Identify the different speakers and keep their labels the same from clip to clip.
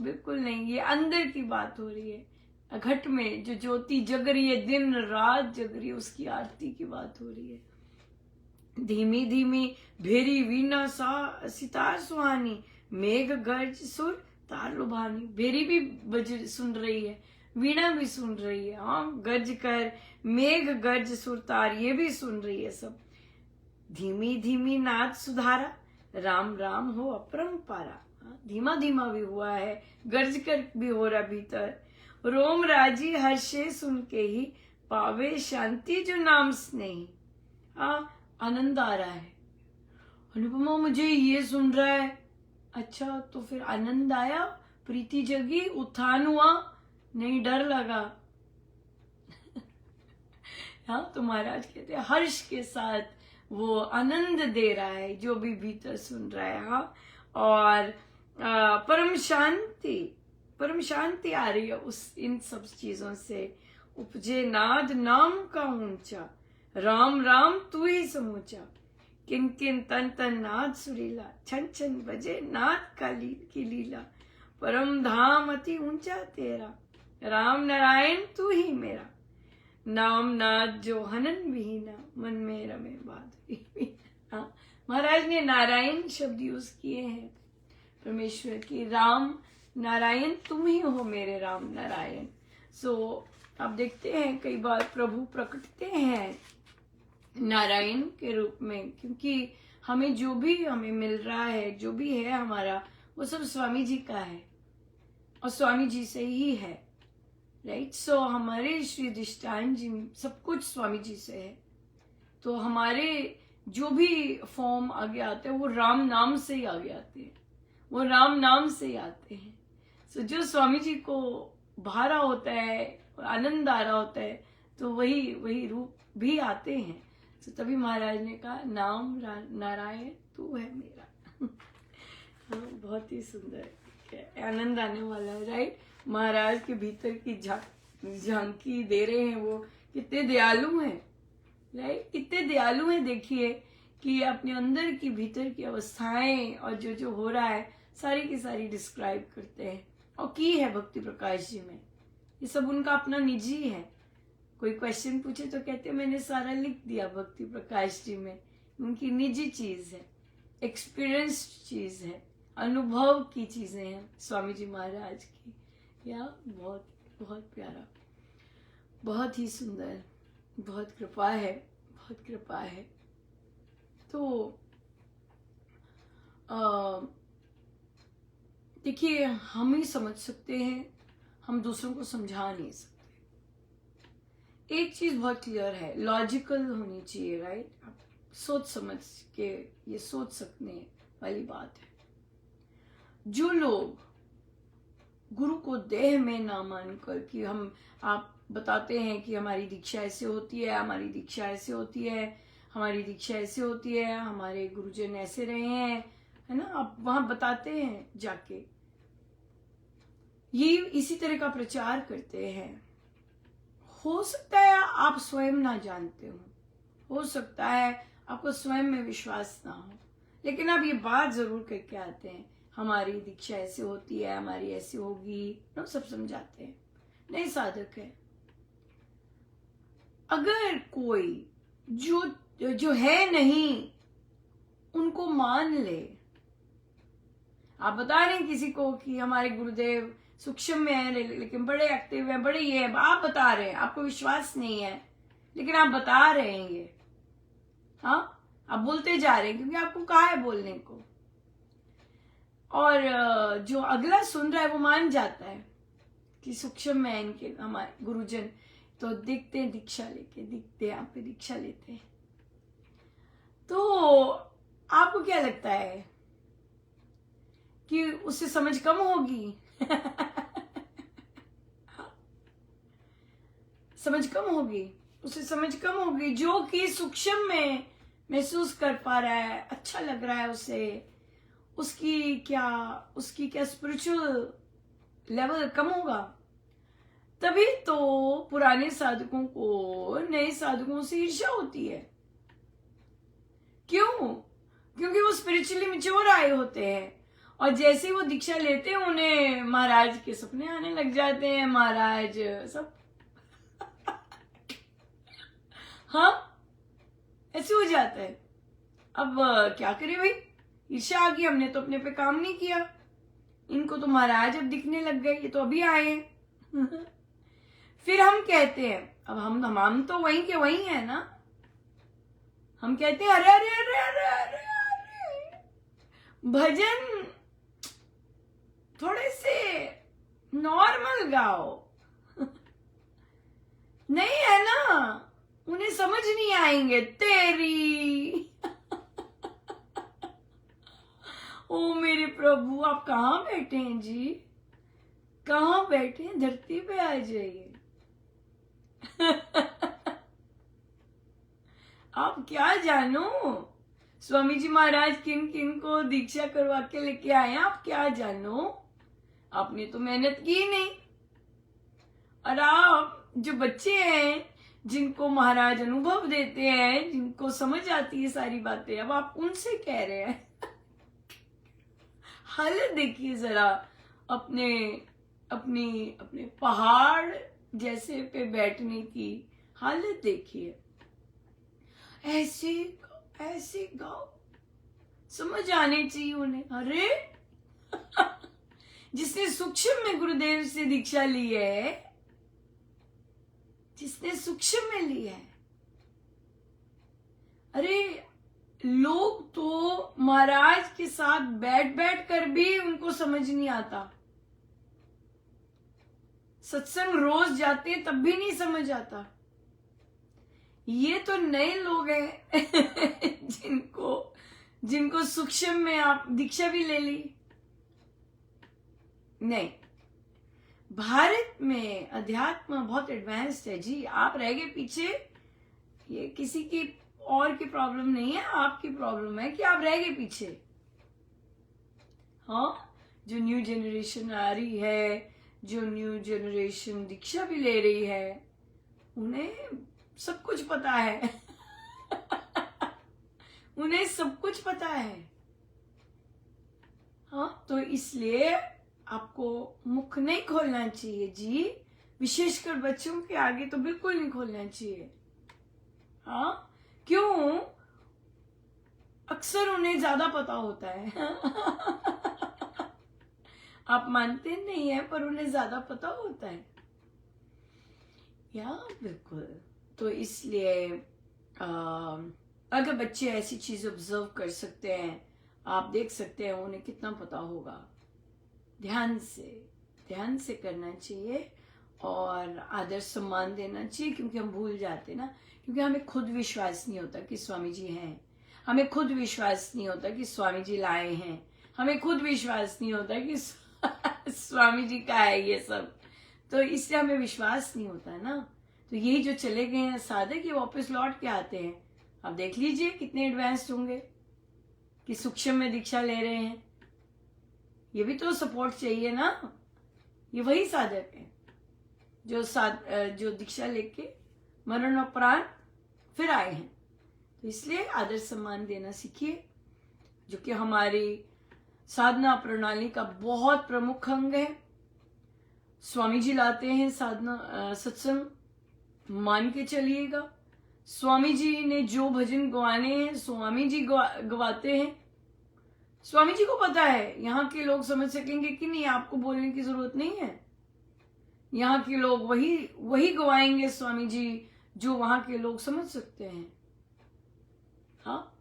Speaker 1: बिल्कुल नहीं, ये अंदर की बात हो रही है। घट में जो ज्योति जग रही है, दिन रात जग रही है, उसकी आरती की बात हो रही है। धीमी धीमी भेरी वीणा सा सितार सुहानी, मेघ गर्ज सुर तार लुभानी। भेरी भी बज सुन रही है, वीणा भी सुन रही है, हाँ, गज कर मेघ गर्ज सुर तार ये भी सुन रही है सब। धीमी धीमी नाद सुधारा, राम राम हो अपरंपारा। धीमा धीमा भी हुआ है, गर्ज कर भी हो रहा भीतर। रोम राजी हर्षे सुन के ही, पावे शांति जो नाम स्नेही। आनंद आ रहा है। अनुपमा मुझे ये सुन रहा है, अच्छा तो फिर आनंद आया, प्रीति जगी, उत्थान हुआ, नहीं डर लगा। हाँ, तो महाराज कहते हैं हर्ष के साथ वो आनंद दे रहा है जो भी भीतर सुन रहा है। हाँ, और परम शांति आ रही है उस इन सब चीजों से। उपजे नाद नाम का ऊंचा, राम राम तू ही समूचा। किन किन तन तन नाद सुरीला, छन छन बजे नाद की लीला। परम धाम अति ऊंचा तेरा, राम नारायण तू ही मेरा। नाम नाद जो हनन विहीना, मन में रमे बाधुरी। हाँ, महाराज ने नारायण शब्द यूज किए हैं परमेश्वर की। राम नारायण तुम ही हो मेरे राम नारायण। सो आप देखते हैं कई बार प्रभु प्रकटते हैं नारायण के रूप में, क्योंकि हमें जो भी हमें मिल रहा है, जो भी है हमारा, वो सब स्वामी जी का है और स्वामी जी से ही है, राइट। सो हमारे श्री अधिष्ठान जी सब कुछ स्वामी जी से है। तो हमारे जो भी फॉर्म आगे आते हैं वो राम नाम से ही आगे आते हैं, वो राम नाम से ही आते हैं। सो जो स्वामी जी को भा रहा होता है, आनंद आ रहा होता है, तो वही रूप भी आते हैं। तो तभी महाराज ने कहा नाम नारायण तू है मेरा। हाँ, बहुत ही सुंदर, आनंद आने वाला है, राइट। महाराज के भीतर की झांकी दे रहे हैं, वो कितने दयालु हैं, राइट, कितने दयालु हैं। देखिए कि अपने अंदर की भीतर की अवस्थाएं और जो हो रहा है सारी की सारी डिस्क्राइब करते हैं, और की है भक्ति प्रकाश जी में। ये सब उनका अपना निजी है। कोई क्वेश्चन पूछे तो कहते मैंने सारा लिख दिया भक्ति प्रकाश जी में। उनकी निजी चीज है, एक्सपीरियंस चीज है, अनुभव की चीजें हैं स्वामी जी महाराज की। या बहुत बहुत प्यारा, बहुत ही सुंदर, बहुत कृपा है, बहुत कृपा है। तो देखिए, हम ही समझ सकते हैं, हम दूसरों को समझा नहीं सकते। एक चीज बहुत क्लियर है, लॉजिकल होनी चाहिए, राइट। आप सोच समझ के ये सोच सकने वाली बात है। जो लोग गुरु को देह में ना मानकर कि आप बताते हैं कि हमारी दीक्षा ऐसे होती है, हमारी दीक्षा ऐसे होती है, हमारी दीक्षा ऐसे होती है, हमारे गुरुजन ऐसे रहे हैं, है ना, आप वहां बताते हैं जाके, ये इसी तरह का प्रचार करते हैं। हो सकता है आप स्वयं ना जानते हो सकता है आपको स्वयं में विश्वास ना हो, लेकिन आप ये बात जरूर करके आते हैं, हमारी दीक्षा ऐसे होती है, हमारी ऐसी होगी, ना, सब समझाते हैं। नए साधक है, अगर कोई जो है नहीं उनको मान ले, आप बता रहे हैं किसी को कि हमारे गुरुदेव सूक्ष्म में है लेकिन बड़े एक्टिव है, बड़े ये है, आप बता रहे हैं, आपको विश्वास नहीं है, लेकिन आप बता रहे हैं ये, हाँ, आप बोलते जा रहे हैं क्योंकि आपको कहा है बोलने को। और जो अगला सुन रहा है वो मान जाता है कि सूक्ष्म में है इनके हमारे गुरुजन, तो देखते हैं दीक्षा लेके, दिखते हैं आप पे दीक्षा लेते हैं। तो आपको क्या लगता है कि उससे समझ कम होगी? समझ कम होगी, उससे समझ कम होगी। जो कि सूक्ष्म में महसूस कर पा रहा है, अच्छा लग रहा है उसे, उसकी क्या स्पिरिचुअल लेवल कम होगा। तभी तो पुराने साधकों को नए साधकों से ईर्ष्या होती है। क्यों? क्योंकि वो स्पिरिचुअली मैच्योर आए होते हैं और जैसे ही वो दीक्षा लेते हैं उन्हें महाराज के सपने आने लग जाते हैं, महाराज सब हाँ ऐसे हो जाता है। अब क्या करें भाई, ईर्ष्या आ गई, हमने तो अपने पे काम नहीं किया, इनको तो महाराज अब दिखने लग गए, ये तो अभी आए हैं। फिर हम कहते हैं, अब हम तो वहीं के वहीं है ना, हम कहते हैं अरे अरे अरे अरे अरे अरे भजन थोड़े से नॉर्मल गाओ। नहीं है ना, उन्हें समझ नहीं आएंगे तेरी। ओ मेरे प्रभु, आप कहाँ बैठे हैं जी, कहाँ बैठे हैं, धरती पे आ जाइए। आप क्या जानो, स्वामी जी महाराज किन किन को दीक्षा करवा के लेके आए, आप क्या जानो, आपने तो मेहनत की नहीं। और आप जो बच्चे हैं जिनको महाराज अनुभव देते हैं, जिनको समझ आती है सारी बातें, अब आप उनसे कह रहे हैं। हालत देखिए जरा अपने अपनी अपने पहाड़ जैसे पे बैठने की हालत देखिए। ऐसे ऐसे गाओ, समझ आने चाहिए उन्हें। अरे जिसने सूक्ष्म में गुरुदेव से दीक्षा ली है, जिसने सूक्ष्म में ली है, अरे लोग तो महाराज के साथ बैठ बैठ कर भी उनको समझ नहीं आता, सत्संग रोज जाते तब भी नहीं समझ आता। ये तो नए लोग हैं जिनको सूक्ष्म में आप दीक्षा भी ले ली। नहीं, भारत में अध्यात्म बहुत एडवांस्ड है जी, आप रह गए पीछे। ये किसी की और की प्रॉब्लम नहीं है, आपकी प्रॉब्लम है कि आप रह गए पीछे। हाँ, जो न्यू जनरेशन आ रही है, जो न्यू जनरेशन दीक्षा भी ले रही है, उन्हें सब कुछ पता है। उन्हें सब कुछ पता है। हाँ, तो इसलिए आपको मुख नहीं खोलना चाहिए जी, विशेषकर बच्चों के आगे तो बिल्कुल नहीं खोलना चाहिए। हाँ, क्यों? अक्सर उन्हें ज्यादा पता होता है। आप मानते नहीं है, पर उन्हें ज्यादा पता होता है। या बिल्कुल, तो इसलिए अगर बच्चे ऐसी चीज ऑब्जर्व कर सकते हैं, आप देख सकते हैं उन्हें कितना पता होगा। ध्यान से करना चाहिए और आदर सम्मान देना चाहिए, क्योंकि हम भूल जाते ना, क्योंकि हमें खुद विश्वास नहीं होता कि स्वामी जी हैं, हमें खुद विश्वास नहीं होता कि स्वामी जी लाए हैं, हमें खुद विश्वास नहीं होता कि स्वामी जी का है ये सब, तो इससे हमें विश्वास नहीं होता है ना। तो यही जो चले गए हैं साधक, ये वापस लौट के आते हैं। आप देख लीजिए कितने एडवांस्ड होंगे कि सूक्ष्म में दीक्षा ले रहे हैं। ये भी तो सपोर्ट चाहिए ना। ये वही साधक है जो दीक्षा लेके मरणोपरांत फिर आए हैं। तो इसलिए आदर सम्मान देना सीखिए, जो कि हमारी साधना प्रणाली का बहुत प्रमुख अंग है। स्वामी जी लाते हैं साधना सत्संग, मान के चलिएगा। स्वामी जी ने जो भजन गवाने हैं, स्वामी जी गवाते हैं। स्वामी जी को पता है यहाँ के लोग समझ सकेंगे कि नहीं, आपको बोलने की जरूरत नहीं है। यहाँ के लोग वही गवाएंगे स्वामी जी जो वहां के लोग समझ सकते हैं। हाँ,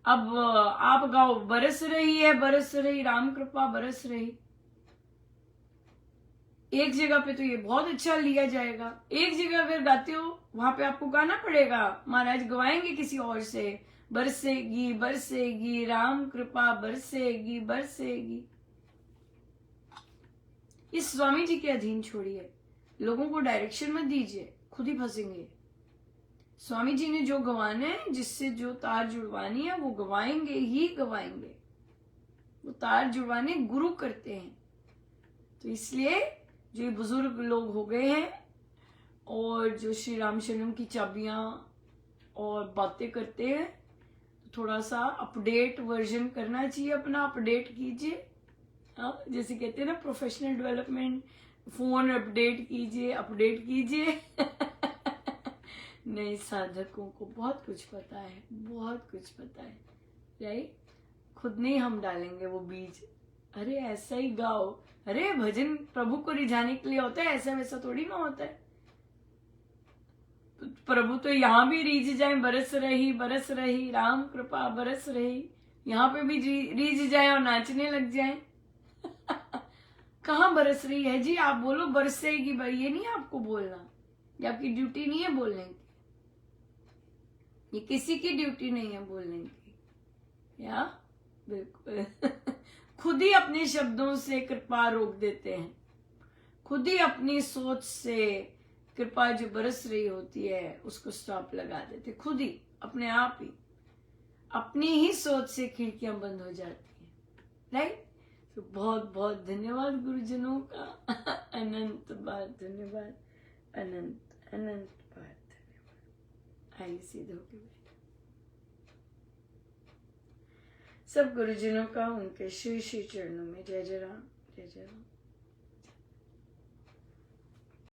Speaker 1: अब आप गाओ, बरस रही राम कृपा बरस रही। एक जगह पे तो ये बहुत अच्छा लिया जाएगा, एक जगह अगर गाते हो वहां पे आपको गाना पड़ेगा, महाराज गवाएंगे किसी और से, बरसेगी बरसेगी राम कृपा बरसेगी बरसेगी। इस स्वामी जी के अधीन छोड़िए, लोगों को डायरेक्शन मत दीजिए, खुद ही फंसेंगे। स्वामी जी ने जो गवाना है, जिससे जो तार जुड़वानी है, वो गवाएंगे ही गवाएंगे। वो तार जुड़वाने गुरु करते हैं। तो इसलिए जो ये बुजुर्ग लोग हो गए हैं और जो श्री राम शरणम की चाबियां और बातें करते हैं, तो थोड़ा सा अपडेट वर्जन करना चाहिए अपना, अपडेट कीजिए। हाँ, जैसे कहते हैं ना प्रोफेशनल डेवलपमेंट, फोन अपडेट कीजिए नहीं, साधकों को बहुत कुछ पता है, बहुत कुछ पता है, राइट। खुद नहीं हम डालेंगे वो बीज, अरे ऐसा ही गाओ, अरे भजन प्रभु को रिझाने के लिए होता है, ऐसा वैसा थोड़ी ना होता है। प्रभु तो यहाँ भी रीझ जाए, बरस रही राम कृपा बरस रही, यहाँ पे भी रीझ जाए और नाचने लग जाए। कहाँ बरस रही है जी, आप बोलो बरसेगी भाई, ये नहीं आपको बोलना, ये आपकी ड्यूटी नहीं है बोलने की, ये किसी की ड्यूटी नहीं है बोलने की, या बिल्कुल खुद ही अपने शब्दों से कृपा रोक देते हैं, खुद ही अपनी सोच से कृपा जो बरस रही होती है उसको स्टॉप लगा देते, खुद ही अपने आप ही, अपनी ही सोच से खिड़कियां बंद हो जाती हैं, राइट। तो बहुत बहुत धन्यवाद गुरुजनों का, अनंत बार धन्यवाद, अनंत अनंत बार धन्यवाद। आइए सीधे होके बैठे। सब गुरुजनों का उनके श्री श्री चरणों में जय जय राम, जय जय राम।